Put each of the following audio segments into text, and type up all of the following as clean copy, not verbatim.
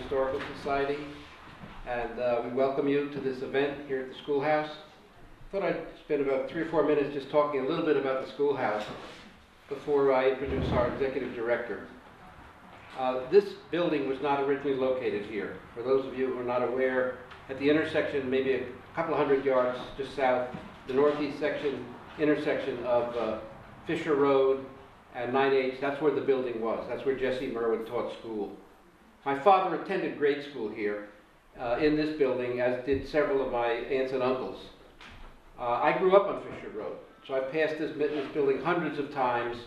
Historical Society, and we welcome you to this event here at the schoolhouse. I thought I'd spend about 3 or 4 minutes just talking a little bit about the schoolhouse before I introduce our executive director. This building was not originally located here. For those of you who are not aware, at the intersection, maybe a couple of 100 yards just south, the northeast intersection of Fisher Road and 9H, that's where the building was. That's where Jesse Merwin taught school. My father attended grade school here in this building, as did several of my aunts and uncles. I grew up on Fisher Road, so I passed this building hundreds of times,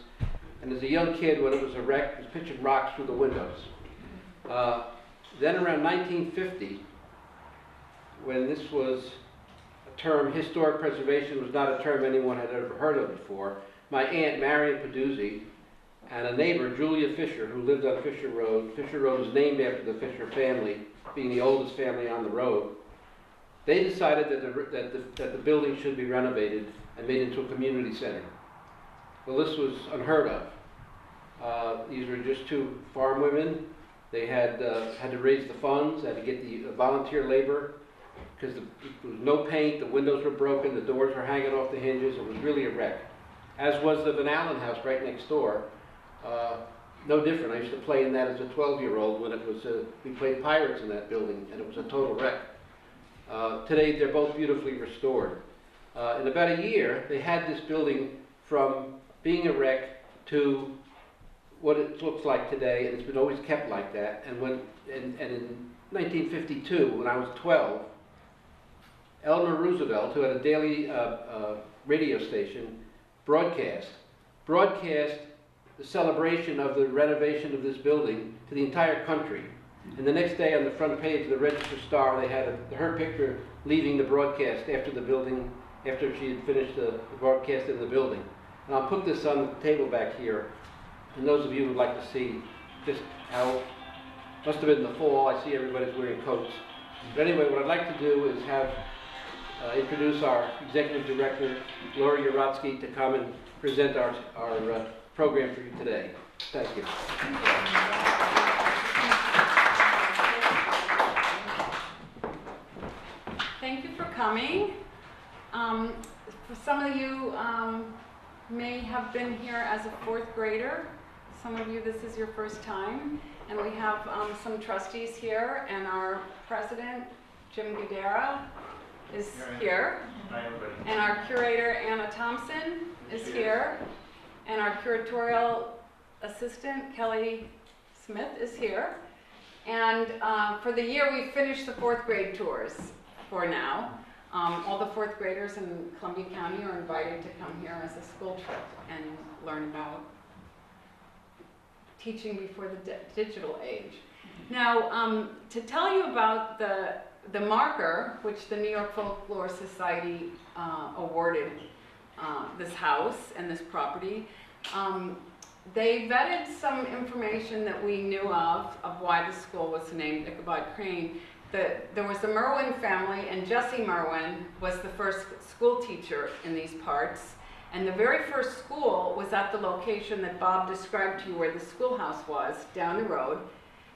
and as a young kid, when it was a wreck, I was pitching rocks through the windows. Then around 1950, when this was a term, historic preservation was not a term anyone had ever heard of before, my aunt, Marion Peduzzi, and a neighbor, Julia Fisher, who lived on Fisher Road. Fisher Road was named after the Fisher family, being the oldest family on the road. They decided that the building should be renovated and made into a community center. Well, this was unheard of. These were just two farm women. They had to raise the funds, had to get the volunteer labor, because there was no paint, the windows were broken, the doors were hanging off the hinges. It was really a wreck. As was the Van Allen house right next door. No different. I used to play in that as a 12-year-old when it was, we played pirates in that building, and it was a total wreck. Today, they're both beautifully restored. In about a year, they had this building from being a wreck to what it looks like today, and it's been always kept like that. And in 1952, when I was 12, Eleanor Roosevelt, who had a daily radio station, broadcast the celebration of the renovation of this building to the entire country. And the next day on the front page of the Register Star, they had her picture leaving the broadcast after she had finished the broadcast in the building. And I'll put this on the table back here. And those of you who would like to see just how, must have been in the fall, I see everybody's wearing coats. But anyway, what I'd like to do is introduce our executive director, Laura Yarotsky, to come and present our program for you today. Thank you. Thank you for coming. For some of you may have been here as a 4th grader. Some of you, this is your first time. And we have some trustees here, and our president, Jim Guidera, is here. Hi, everybody. And our curator, Anna Thompson, is here. And our curatorial assistant, Kelly Smith, is here. And for the year, we finished the 4th grade tours for now. All the 4th graders in Columbia County are invited to come here as a school trip and learn about teaching before the digital age. Now, to tell you about the marker, which the New York Folklore Society awarded this house and this property, they vetted some information that we knew of why the school was named Ichabod Crane. There was the Merwin family, and Jesse Merwin was the first school teacher in these parts. And the very first school was at the location that Bob described to you, where the schoolhouse was, down the road.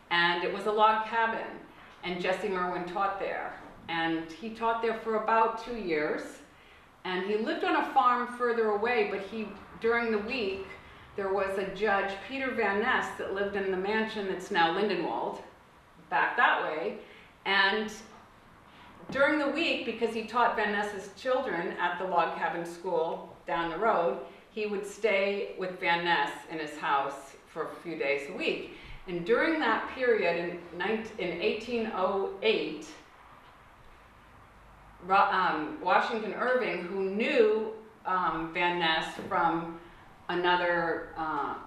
And it was a log cabin, and Jesse Merwin taught there. And he taught there for about 2 years. And he lived on a farm further away, but during the week, there was a Judge, Peter Van Ness, that lived in the mansion that's now Lindenwold, back that way. And during the week, because he taught Van Ness's children at the log cabin school down the road, he would stay with Van Ness in his house for a few days a week. And during that period, in 1808, Washington Irving, who knew Van Ness from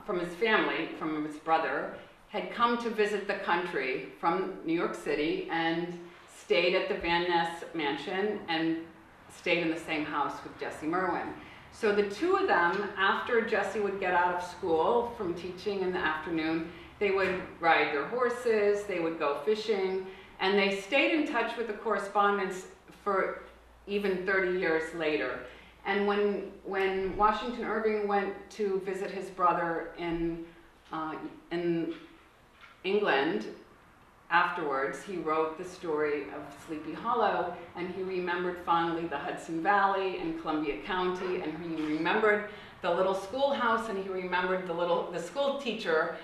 from his family, from his brother, had come to visit the country from New York City and stayed at the Van Ness mansion and stayed in the same house with Jesse Merwin. So the two of them, after Jesse would get out of school from teaching in the afternoon, they would ride their horses, they would go fishing, and they stayed in touch with the correspondence for even 30 years later. And when Washington Irving went to visit his brother in England, afterwards, he wrote the story of Sleepy Hollow, and he remembered fondly the Hudson Valley and Columbia County, and he remembered the little schoolhouse, and he remembered the school teacher.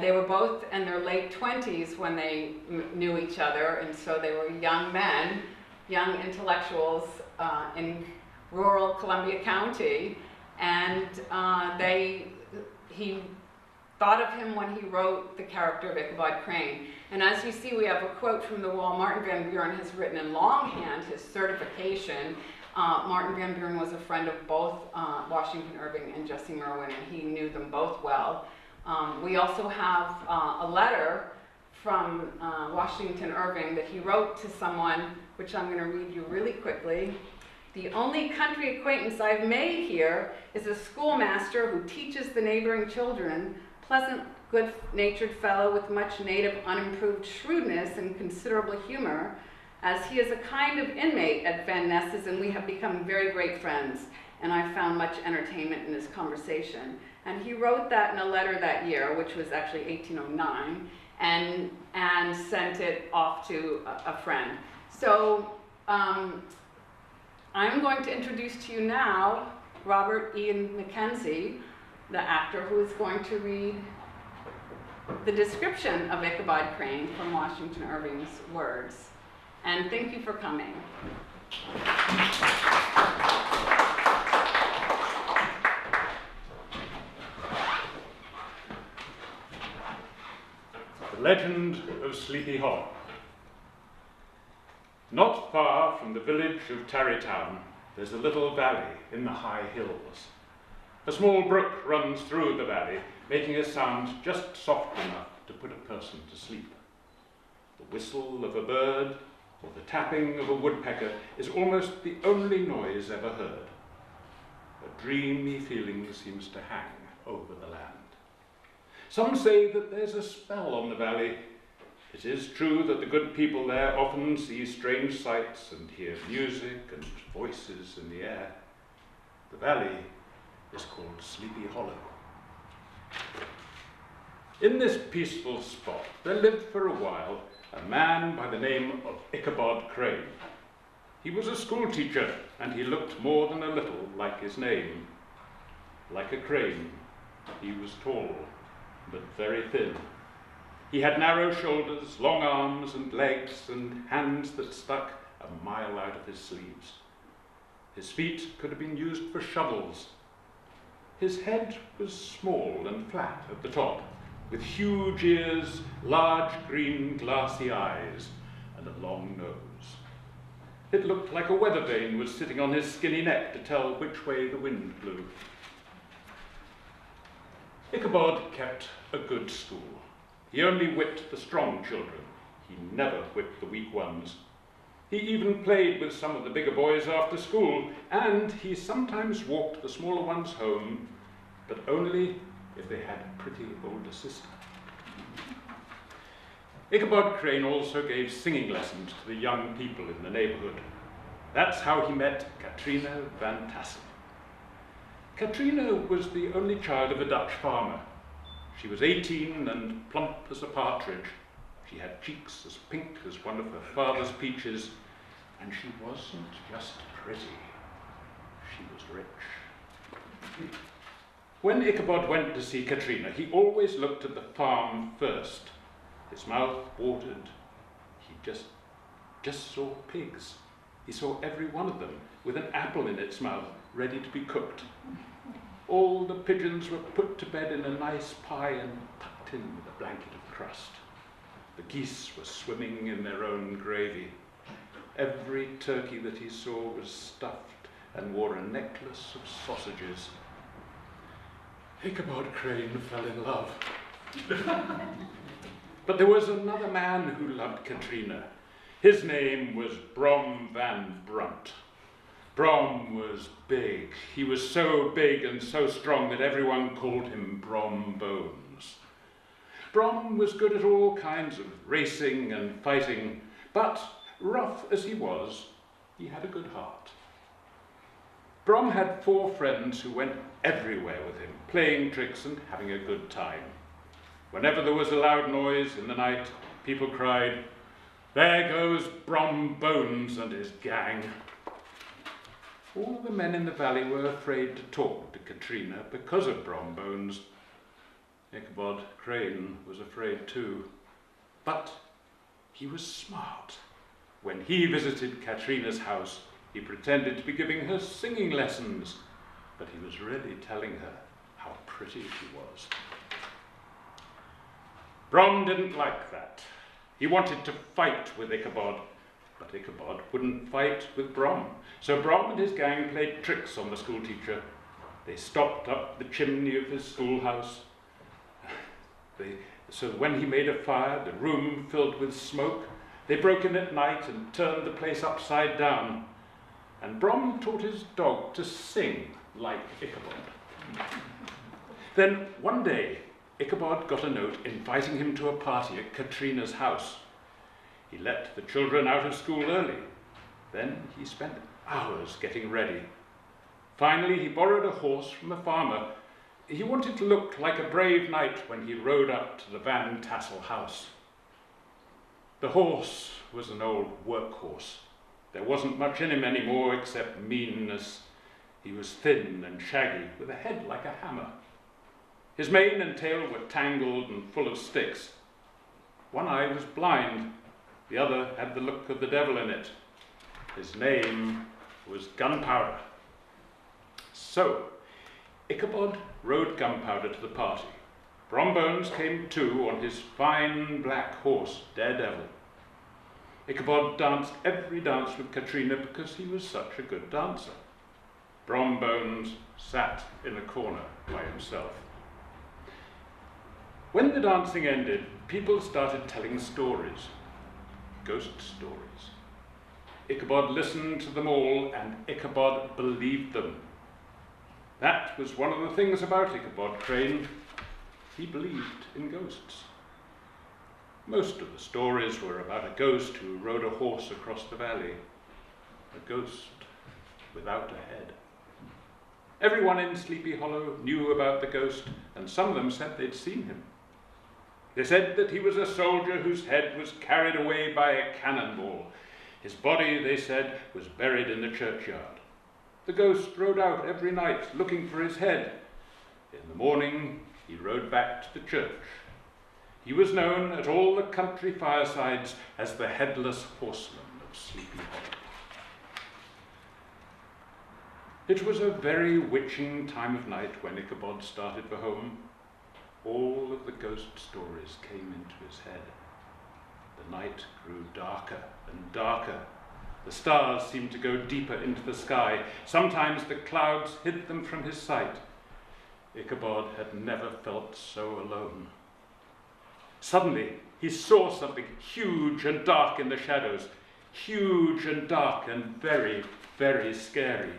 They were both in their late 20s when they knew each other, and so they were young men, young intellectuals in rural Columbia County, and he thought of him when he wrote the character of Ichabod Crane. And as you see, we have a quote from the wall. Martin Van Buren has written in longhand his certification. Martin Van Buren was a friend of both Washington Irving and Jesse Merwin, and he knew them both well. We also have a letter from Washington Irving that he wrote to someone, which I'm going to read you really quickly. The only country acquaintance I've made here is a schoolmaster who teaches the neighboring children, pleasant, good-natured fellow with much native unimproved shrewdness and considerable humor, as he is a kind of inmate at Van Ness's, and we have become very great friends, and I found much entertainment in his conversation. And he wrote that in a letter that year, which was actually 1809, and sent it off to a friend. So I'm going to introduce to you now Robert Ian Mackenzie, the actor, who is going to read the description of Ichabod Crane from Washington Irving's words. And thank you for coming. The Legend of Sleepy Hollow. Not far from the village of Tarrytown, there's a little valley in the high hills. A small brook runs through the valley, making a sound just soft enough to put a person to sleep. The whistle of a bird or the tapping of a woodpecker is almost the only noise ever heard. A dreamy feeling seems to hang over the land. Some say that there's a spell on the valley. It is true that the good people there often see strange sights and hear music and voices in the air. The valley is called Sleepy Hollow. In this peaceful spot, there lived for a while a man by the name of Ichabod Crane. He was a school teacher, and he looked more than a little like his name. Like a crane, he was tall, but very thin. He had narrow shoulders, long arms and legs, and hands that stuck a mile out of his sleeves. His feet could have been used for shovels. His head was small and flat at the top, with huge ears, large green glassy eyes, and a long nose. It looked like a weather vane was sitting on his skinny neck to tell which way the wind blew. Ichabod kept a good school. He only whipped the strong children. He never whipped the weak ones. He even played with some of the bigger boys after school, and he sometimes walked the smaller ones home, but only if they had a pretty older sister. Ichabod Crane also gave singing lessons to the young people in the neighborhood. That's how he met Katrina van Tassel. Katrina was the only child of a Dutch farmer. She was 18 and plump as a partridge. She had cheeks as pink as one of her father's peaches, and she wasn't just pretty, she was rich. When Ichabod went to see Katrina, he always looked at the farm first. His mouth watered. He just saw pigs. He saw every one of them with an apple in its mouth, ready to be cooked. All the pigeons were put to bed in a nice pie and tucked in with a blanket of crust. The geese were swimming in their own gravy. Every turkey that he saw was stuffed and wore a necklace of sausages. Ichabod Crane fell in love. But there was another man who loved Katrina. His name was Brom van Brunt. Brom was big. He was so big and so strong that everyone called him Brom Bones. Brom was good at all kinds of racing and fighting, but rough as he was, he had a good heart. Brom had 4 friends who went everywhere with him, playing tricks and having a good time. Whenever there was a loud noise in the night, people cried, "There goes Brom Bones and his gang." All the men in the valley were afraid to talk to Katrina because of Brom Bones. Ichabod Crane was afraid too. But he was smart. When he visited Katrina's house, he pretended to be giving her singing lessons, but he was really telling her how pretty she was. Brom didn't like that. He wanted to fight with Ichabod, but Ichabod wouldn't fight with Brom. So Brom and his gang played tricks on the schoolteacher. They stopped up the chimney of his schoolhouse. So when he made a fire, the room filled with smoke. They broke in at night and turned the place upside down. And Brom taught his dog to sing like Ichabod. Then one day, Ichabod got a note inviting him to a party at Katrina's house. He let the children out of school early. Then he spent hours getting ready. Finally, he borrowed a horse from a farmer. He wanted to look like a brave knight when he rode up to the Van Tassel house. The horse was an old workhorse. There wasn't much in him anymore except meanness. He was thin and shaggy, with a head like a hammer. His mane and tail were tangled and full of sticks. One eye was blind, the other had the look of the devil in it. His name was Gunpowder. So, Ichabod rode Gunpowder to the party. Brom Bones came too on his fine black horse, Daredevil. Ichabod danced every dance with Katrina because he was such a good dancer. Brom Bones sat in a corner by himself. When the dancing ended, people started telling stories, ghost stories. Ichabod listened to them all, and Ichabod believed them. That was one of the things about Ichabod Crane. He believed in ghosts. Most of the stories were about a ghost who rode a horse across the valley, a ghost without a head. Everyone in Sleepy Hollow knew about the ghost, and some of them said they'd seen him. They said that he was a soldier whose head was carried away by a cannonball. His body, they said, was buried in the churchyard. The ghost rode out every night looking for his head. In the morning, he rode back to the church. He was known at all the country firesides as the Headless Horseman of Sleepy Hollow. It was a very witching time of night when Ichabod started for home. All of the ghost stories came into his head. The night grew darker and darker. The stars seemed to go deeper into the sky. Sometimes the clouds hid them from his sight. Ichabod had never felt so alone. Suddenly, he saw something huge and dark in the shadows. Huge and dark and very, very scary.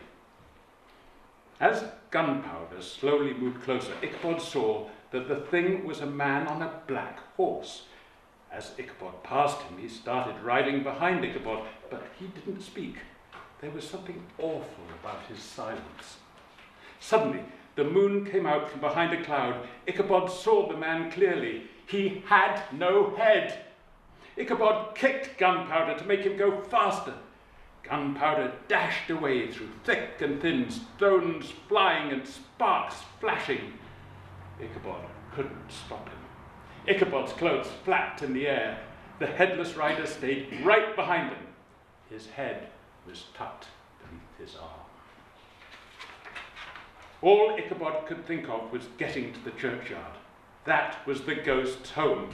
As Gunpowder slowly moved closer, Ichabod saw that the thing was a man on a black horse. As Ichabod passed him, he started riding behind Ichabod, but he didn't speak. There was something awful about his silence. Suddenly, the moon came out from behind a cloud. Ichabod saw the man clearly. He had no head. Ichabod kicked Gunpowder to make him go faster. Gunpowder dashed away through thick and thin, stones flying and sparks flashing. Ichabod couldn't stop him. Ichabod's clothes flapped in the air. The headless rider stayed right behind him. His head was tucked beneath his arm. All Ichabod could think of was getting to the churchyard. That was the ghost's home.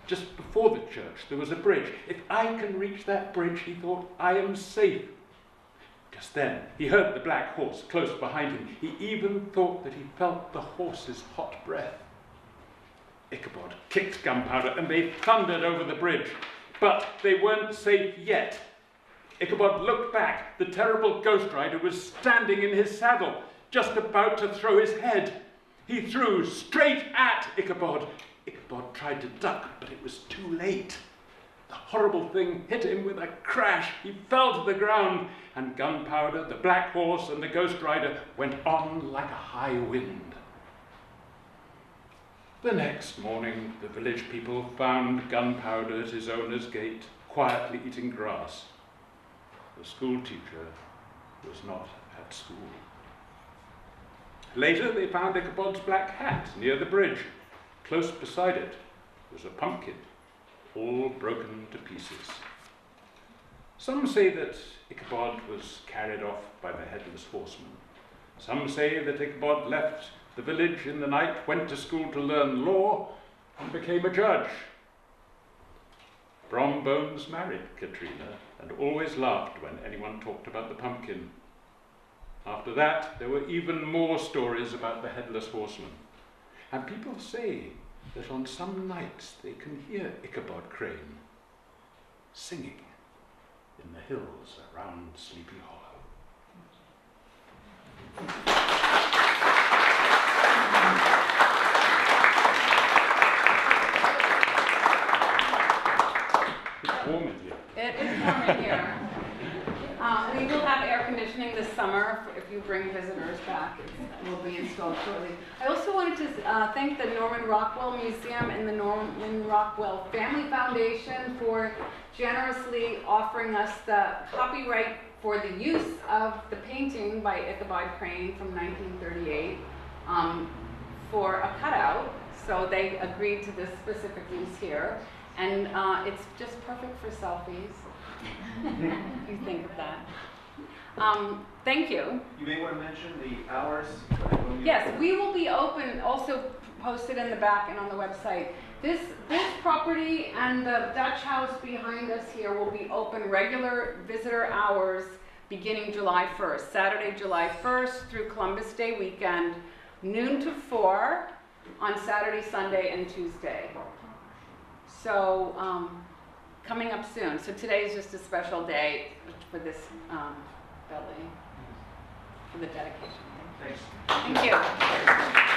Just before the church, there was a bridge. If I can reach that bridge, he thought, I am safe. Just then, he heard the black horse close behind him. He even thought that he felt the horse's hot breath. Ichabod kicked Gunpowder, and they thundered over the bridge. But they weren't safe yet. Ichabod looked back. The terrible ghost rider was standing in his saddle, just about to throw his head. He threw straight at Ichabod. Ichabod tried to duck, but it was too late. The horrible thing hit him with a crash. He fell to the ground, and Gunpowder, the black horse, and the ghost rider went on like a high wind. The next morning, the village people found gunpowder at his owner's gate, quietly eating grass. The school teacher was not at school. Later, they found Ichabod's black hat near the bridge. Close beside it was a pumpkin, all broken to pieces. Some say that Ichabod was carried off by the headless horseman. Some say that Ichabod left the village in the night, went to school to learn law, and became a judge. Brombones married Katrina and always laughed when anyone talked about the pumpkin. After that, there were even more stories about the headless horseman. And people say that on some nights they can hear Ichabod Crane singing in the hills around Sleepy Hollow. It's warm in here. It is warm in here. We will have air conditioning this summer if you bring visitors back. It will be installed shortly. I also wanted to thank the Norman Rockwell Museum and the Norman Rockwell Family Foundation for generously offering us the copyright for the use of the painting by Ichabod Crane from 1938 for a cutout. So they agreed to this specific use here. And it's just perfect for selfies. You think of that. Thank you. You may want to mention the hours. Yes, we will be open, also posted in the back and on the website. This property and the Dutch house behind us here will be open regular visitor hours beginning July 1st, Saturday, July 1st through Columbus Day weekend, noon to 4 on Saturday, Sunday, and Tuesday. So coming up soon. So today is just a special day for this building, for the dedication. Thanks. Thank you.